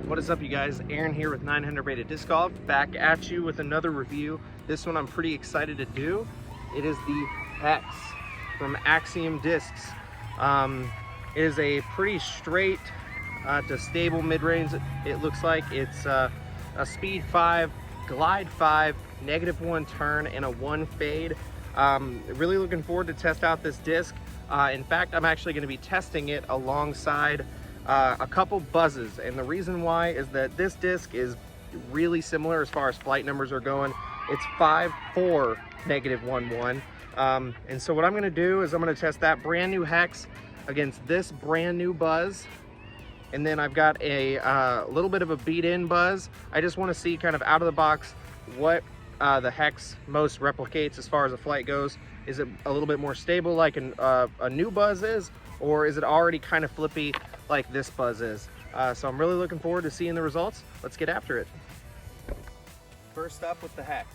What is up, you guys? Aaron here with 900 Beta Disc Golf, back at you with another review. This one I'm pretty excited to do. It is the Hex from Axiom Discs. It is a pretty straight to stable mid-range. It looks like it's a speed 5, glide 5, -1 turn, and a 1 fade. Really looking forward to test out this disc. In fact, I'm actually going to be testing it alongside a couple buzzes, and the reason why is that this disc is really similar as far as flight numbers are going. It's 5-4 -1-1, and so what I'm going to do is I'm going to test that brand new Hex against this brand new Buzz, and then I've got a little bit of a beat-in Buzz. I just want to see kind of out of the box what the Hex most replicates as far as a flight goes. Is it a little bit more stable like a new Buzz is, or is it already kind of flippy like this Buzz is? So I'm really looking forward to seeing the results. Let's get after it. First up with the Hex.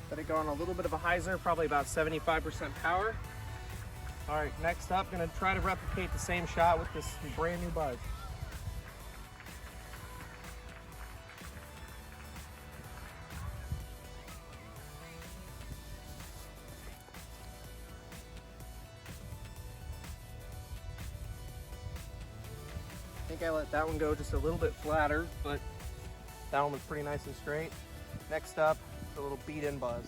Let it go on a little bit of a hyzer, probably about 75% power. All right, next up, gonna try to replicate the same shot with this brand new Buzz. I think I let that one go just a little bit flatter, but that one was pretty nice and straight. Next up, a little beat-in Buzz.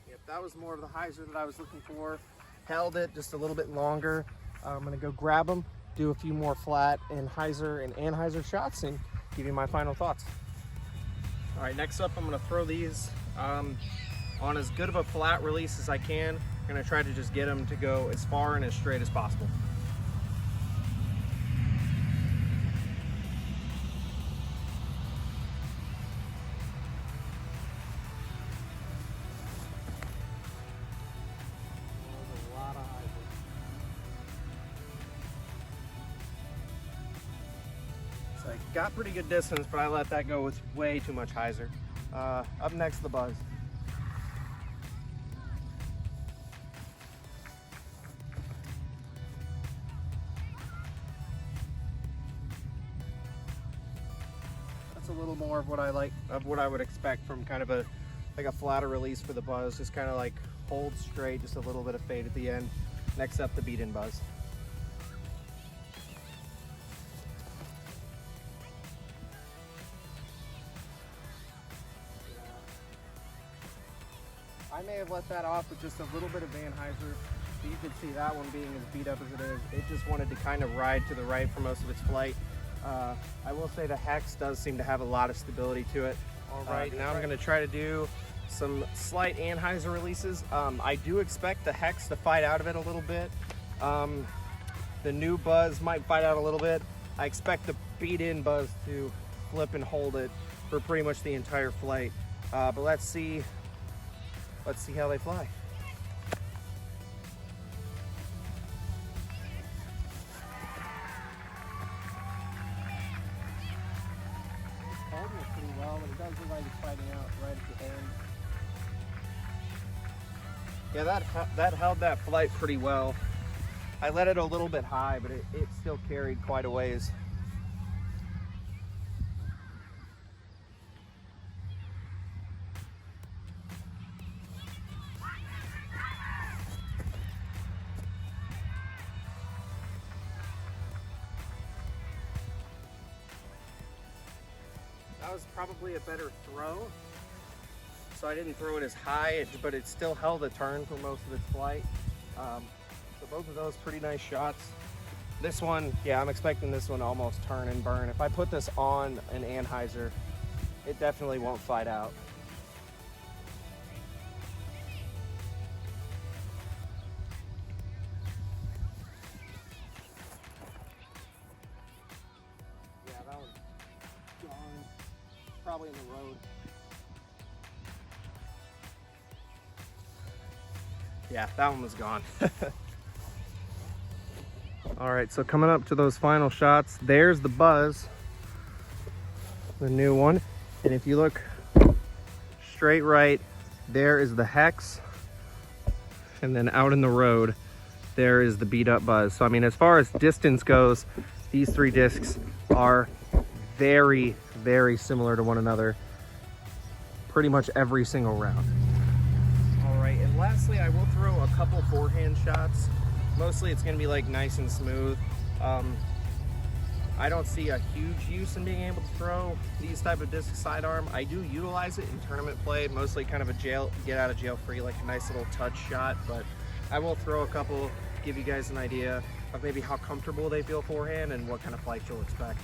Yep, that was more of the hyzer that I was looking for. Held it just a little bit longer. I'm gonna go grab them, do a few more flat and hyzer and Anhyzer shots, and give you my final thoughts. All right, next up, I'm gonna throw these on as good of a flat release as I can. I'm gonna try to just get them to go as far and as straight as possible. There's a lot of hyzer. So I got pretty good distance, but I let that go with way too much hyzer. Up next, the Buzz. That's a little more of what I like, of what I would expect from kind of a flatter release for the Buzz. Just kind of like hold straight, just a little bit of fade at the end. Next up, the beat-in Buzz. I may have let that off with just a little bit of Anhyzer. You could see that one being as beat up as it is. It just wanted to kind of ride to the right for most of its flight. I will say the Hex does seem to have a lot of stability to it. All right, now I'm going to try to do some slight Anhyzer releases. I do expect the Hex to fight out of it a little bit. The new Buzz might fight out a little bit. I expect the beat-in Buzz to flip and hold it for pretty much the entire flight. But let's see how they fly. It's holding it pretty well, but it does look like it's fighting out right at the end. Yeah, that held that flight pretty well. I let it a little bit high, but it still carried quite a ways. That was probably a better throw. So I didn't throw it as high, but it still held a turn for most of its flight. So both of those pretty nice shots. This one, yeah, I'm expecting this one to almost turn and burn. If I put this on an Anhyzer, it definitely won't fight out. Yeah, that one's gone. Probably in the road. Yeah, that one was gone. All right, so coming up to those final shots, there's the Buzzz, the new one. And if you look straight right, there is the Hex. And then out in the road, there is the beat up Buzzz. So I mean, as far as distance goes, these three discs are very, very similar to one another pretty much every single round. All right, and lastly, I will throw a couple forehand shots. Mostly it's gonna be like nice and smooth. I don't see a huge use in being able to throw these type of discs sidearm. I do utilize it in tournament play, mostly kind of a get out of jail free, like a nice little touch shot, but I will throw a couple, give you guys an idea of maybe how comfortable they feel forehand and what kind of flight you'll expect.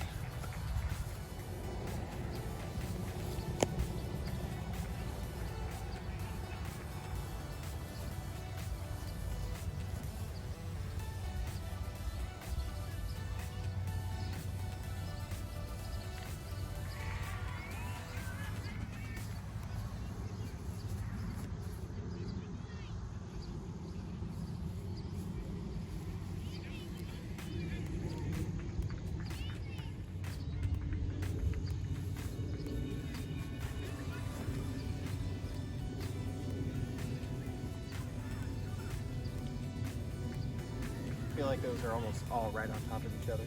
I feel like those are almost all right on top of each other.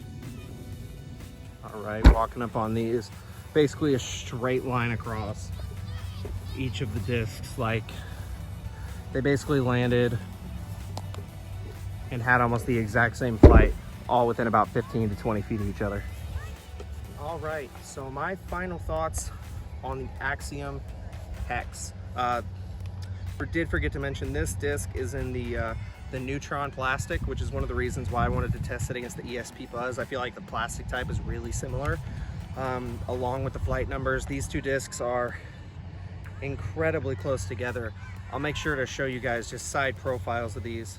All right, walking up on these, basically a straight line across each of the discs. Like they basically landed and had almost the exact same flight, all within about 15 to 20 feet of each other. All right, so my final thoughts on the Axiom Hex. Did forget to mention this disc is in the Neutron plastic, which is one of the reasons why I wanted to test it against the ESP Buzzz. I feel like the plastic type is really similar. Along with the flight numbers, these two discs are incredibly close together. I'll make sure to show you guys just side profiles of these.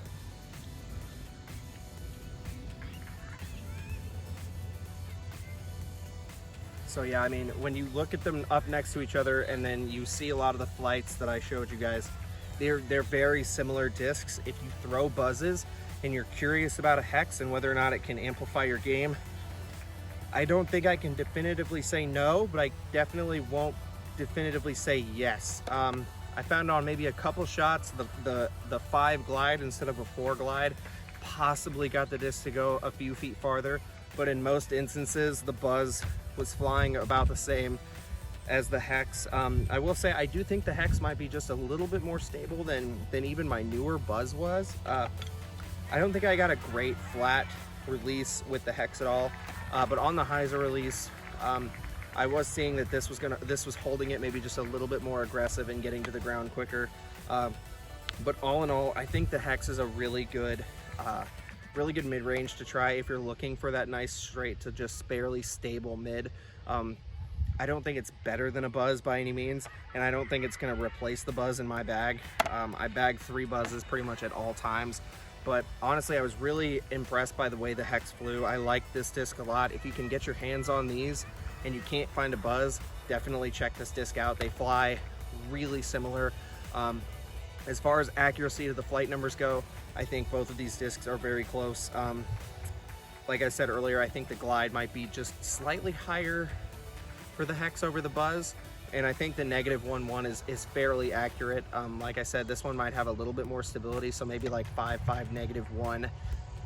So yeah, I mean, when you look at them up next to each other and then you see a lot of the flights that I showed you guys, they're very similar discs. If you throw Buzzes and you're curious about a Hex and whether or not it can amplify your game, I don't think I can definitively say no, but I definitely won't definitively say yes. I found on maybe a couple shots, the 5 glide instead of a 4 glide possibly got the disc to go a few feet farther, but in most instances, the Buzzz was flying about the same as the Hex. I will say I do think the Hex might be just a little bit more stable than even my newer Buzzz was. I don't think I got a great flat release with the Hex at all, but on the Anhyzer release, I was seeing that this was holding it maybe just a little bit more aggressive and getting to the ground quicker. But all in all, I think the Hex is a really good mid-range to try if you're looking for that nice straight to just barely stable mid. I don't think it's better than a Buzzz by any means, and I don't think it's going to replace the Buzzz in my bag. I bag 3 Buzzes pretty much at all times, but honestly, I was really impressed by the way the Hex flew. I like this disc a lot. If you can get your hands on these and you can't find a Buzzz, definitely check this disc out. They fly really similar. As far as accuracy to the flight numbers go, I think both of these discs are very close. Like I said earlier, I think the glide might be just slightly higher for the Hex over the Buzzz, and I think the -1.1 is fairly accurate. Like I said, this one might have a little bit more stability, so maybe like 5.5 -1,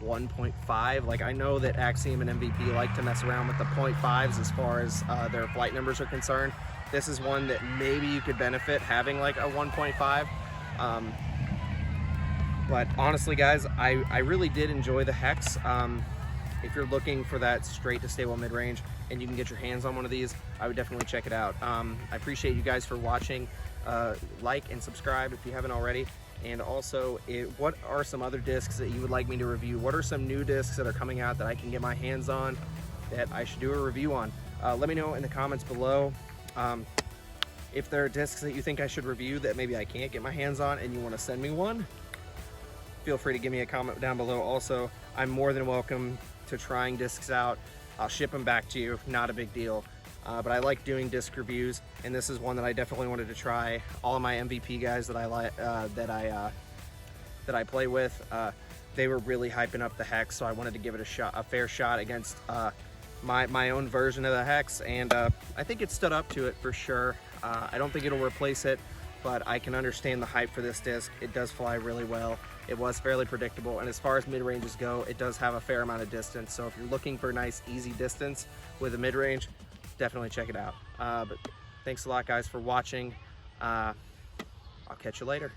1.5. Like I know that Axiom and MVP like to mess around with the 0.5s as far as their flight numbers are concerned. This is one that maybe you could benefit having like a 1.5. But honestly, guys, I really did enjoy the Hex. If you're looking for that straight to stable mid-range and you can get your hands on one of these, I would definitely check it out. I appreciate you guys for watching. Like and subscribe if you haven't already. And also, what are some other discs that you would like me to review? What are some new discs that are coming out that I can get my hands on that I should do a review on? Let me know in the comments below. If there are discs that you think I should review that maybe I can't get my hands on and you want to send me one, feel free to give me a comment down below. Also, I'm more than welcome to trying discs out. I'll ship them back to you, not a big deal. But I like doing disc reviews, and this is one that I definitely wanted to try. All of my MVP guys that that I play with, they were really hyping up the Hex, so I wanted to give it a fair shot against my own version of the Hex, and I think it stood up to it for sure. I don't think it'll replace it, but I can understand the hype for this disc. It does fly really well. It was fairly predictable, and as far as mid-ranges go, it does have a fair amount of distance. So if you're looking for nice, easy distance with a mid-range, definitely check it out. But thanks a lot, guys, for watching. I'll catch you later.